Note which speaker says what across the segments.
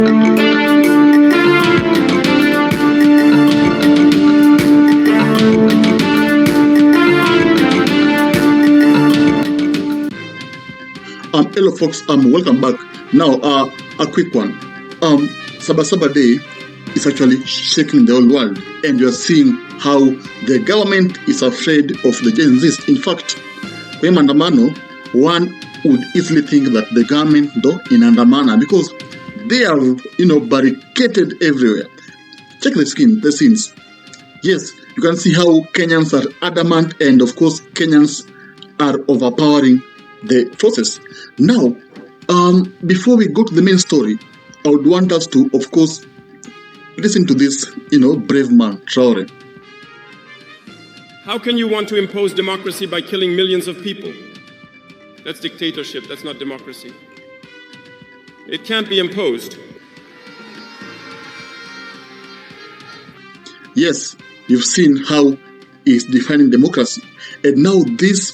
Speaker 1: Hello folks, welcome back. Now a quick one. Saba Saba Day is actually shaking the whole world, and you're seeing how the government is afraid of the Gen Zs. In fact, when maandamano, one would easily think that the government though in andamana because they are barricaded everywhere. Check the scenes. Yes, you can see how Kenyans are adamant, and of course Kenyans are overpowering the forces. Now, before we go to the main story, I would want us to, of course, listen to this, brave man, Traoré.
Speaker 2: How can you want to impose democracy by killing millions of people? That's dictatorship, that's not democracy. It can't be imposed.
Speaker 1: Yes, you've seen how he's defining democracy. And now this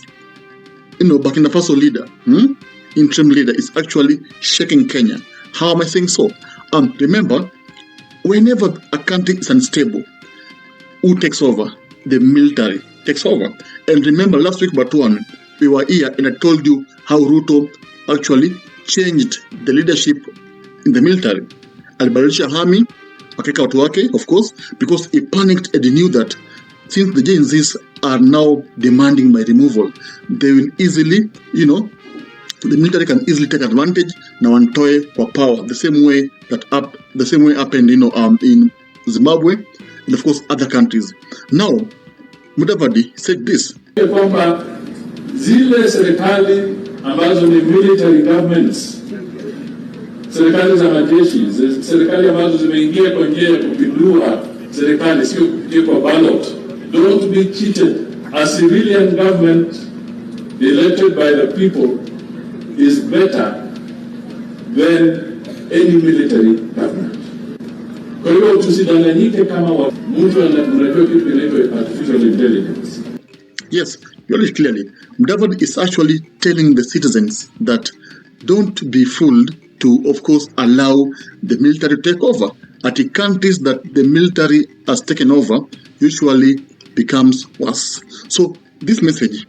Speaker 1: Burkina Faso leader, interim leader, is actually shaking Kenya. How am I saying so? Remember, whenever a country is unstable, who takes over? The military takes over. And remember, last week, Batuan, we were here and I told you how Ruto actually changed the leadership in the military. Alibadilisha army, akaweka watu wake, of course, because he panicked and he knew that since the Gen Zs are now demanding my removal, they will easily, the military can easily take advantage na wantoe kwa power. The same way happened, in Zimbabwe and of course other countries. Now, Mudavadi said this.
Speaker 3: Kwamba zile serikali ambazo ni military governments, serikali za majeshi, serikali ambazo zimeingia kwa njia ya kupindua serikali, sio kupitia kwa ballot. Don't be cheated. A civilian government elected by the people is better than any military government. Kwa hiyo tusidanganyike kama mtu anajua kitu kinaitwa artificial intelligence.
Speaker 1: Yes, very clearly. David is actually telling the citizens that don't be fooled to, of course, allow the military to take over. At the countries that the military has taken over, usually becomes worse. So this message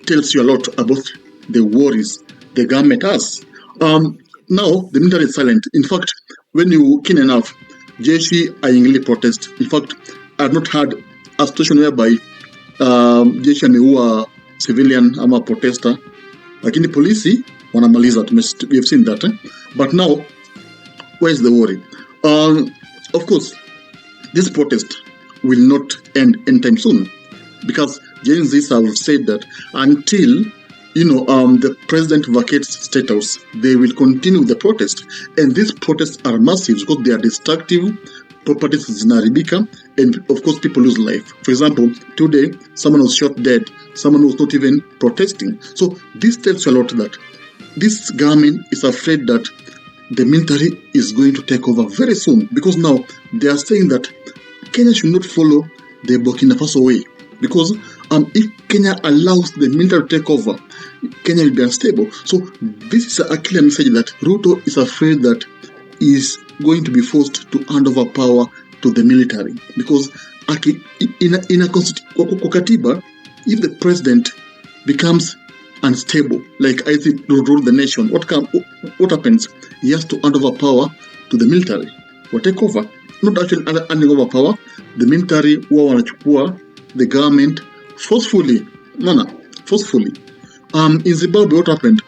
Speaker 1: tells you a lot about the worries the government has. Now the military is silent. In fact, when you keen enough, jeshi aingili protest. In fact, I have not had a situation whereby jeshi ameua civilian ama protester, lakini polisi wanamaliza. We have seen that. But now, where is the worry? Of course, this protest will not end anytime soon, because Gen Zs have said that until the president vacates State House, they will continue the protest, and these protests are massive because they are destructive. Properties zinaribika, and of course people lose life. For example, today someone was shot dead, someone was not even protesting. So this tells you a lot that this government is afraid that the military is going to take over very soon, because now they are saying that Kenya should not follow the Burkina Faso way, because if Kenya allows the military to take over, Kenya will be unstable. So this is a clear message that Ruto is afraid that he is going to be forced to hand over power to the military, because in a katiba, if the president becomes unstable, like I think to rule the nation, what happens? He has to hand over power to the military or take over. Not actually handing over power, the military huwa wanachukua the government forcefully. Forcefully. In Zimbabwe, what happened?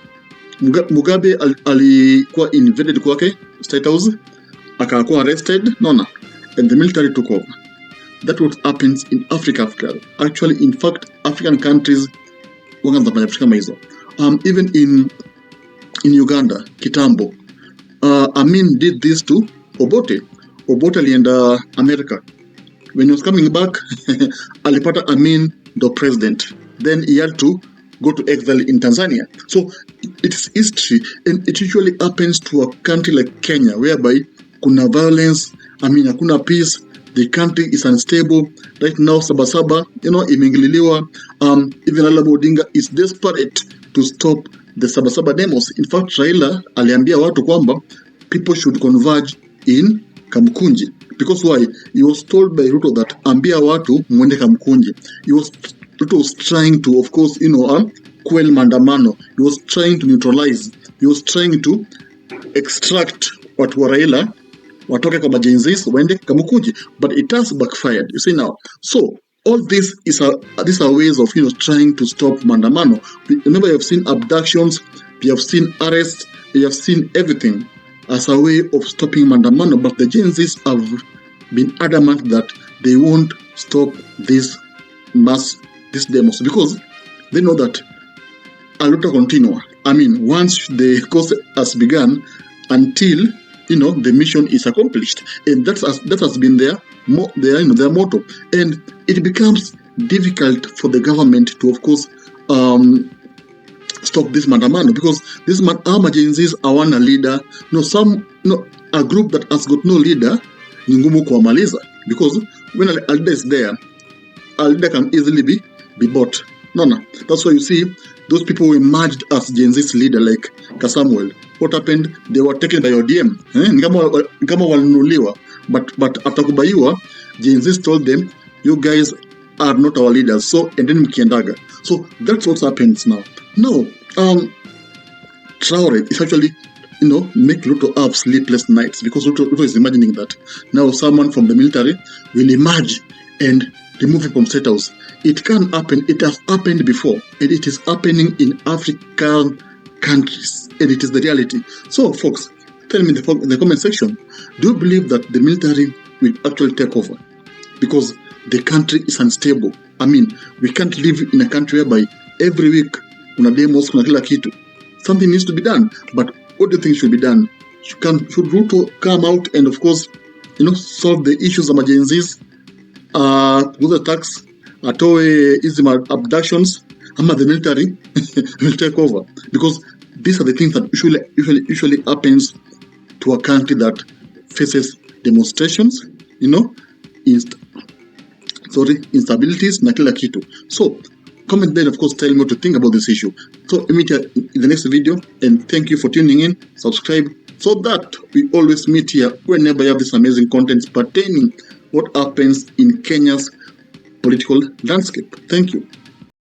Speaker 1: Mugabe alikuwa invaded kwake State House, akakuwa arrested, and the military took over. That's what happens in Africa. Actually, in fact, African countries wanafanya vitu kama hizo. Even in Uganda, Kitambo, Amin did this to Obote. Obote alienda America. When he was coming back, alipata Amin the president. Then he had to go to exile in Tanzania. So it's history, and it usually happens to a country like Kenya, whereby kuna violence, hakuna peace, the country is unstable. Right now, Saba Saba, imeingililiwa. Even Raila Odinga is desperate to stop the Saba Saba demos. In fact, Raila aliambia watu kwamba people should converge in Kamkunji. Because why? He was told by Ruto that ambia watu mwende Kamkunji. Ruto was trying to, of course, quell maandamano. He was trying to neutralize. He was trying to extract watu wa Raila watoke kwa majenzis waende Kamkunji, but it has backfired. You see now. So all these are ways of trying to stop maandamano. Remember, you have seen abductions, you have seen arrests, you have seen everything as a way of stopping maandamano. But the Gen Zs have been adamant that they won't stop these demos because they know that a lot of continue. I mean, once the course has begun until the mission is accomplished, and that has been their motto, and it becomes difficult for the government to, of course, stop this maandamano because this emergencies are one a leader. A group that has got no leader ni ngumu kuamaliza because when a leader is there, a leader can easily be bought. No. That's why you see those people who emerged as Gen Z's leader like Kasamuel. What happened? They were taken by ODM. Kama walinuliwa. But after kubaiwa, Gen Z's told them, you guys are not our leaders. So, and then mkiendaga. So, that's what happens now. Now, Traoré is actually, make Ruto have sleepless nights because Ruto is imagining that now someone from the military will emerge and remove him from State House. It can happen. It has happened before, and it is happening in African countries, and it is the reality. So, folks, tell me in the comment section, do you believe that the military will actually take over? Because the country is unstable. I mean, we can't live in a country whereby every week kuna demos, kuna kila kitu. Something needs to be done. But what do you think should be done? Should Ruto come out and, of course, solve the issues of emergencies, do the tax, atoe easy abductions, ama the military will take over? Because these are the things that usually happens to a country that faces demonstrations, instabilities na kila kitu. So comment then, of course, tell me what you think about this issue. So meet you in the next video, and thank you for tuning in. Subscribe so that we always meet here whenever you have this amazing content pertaining what happens in Kenya's political landscape. Thank you.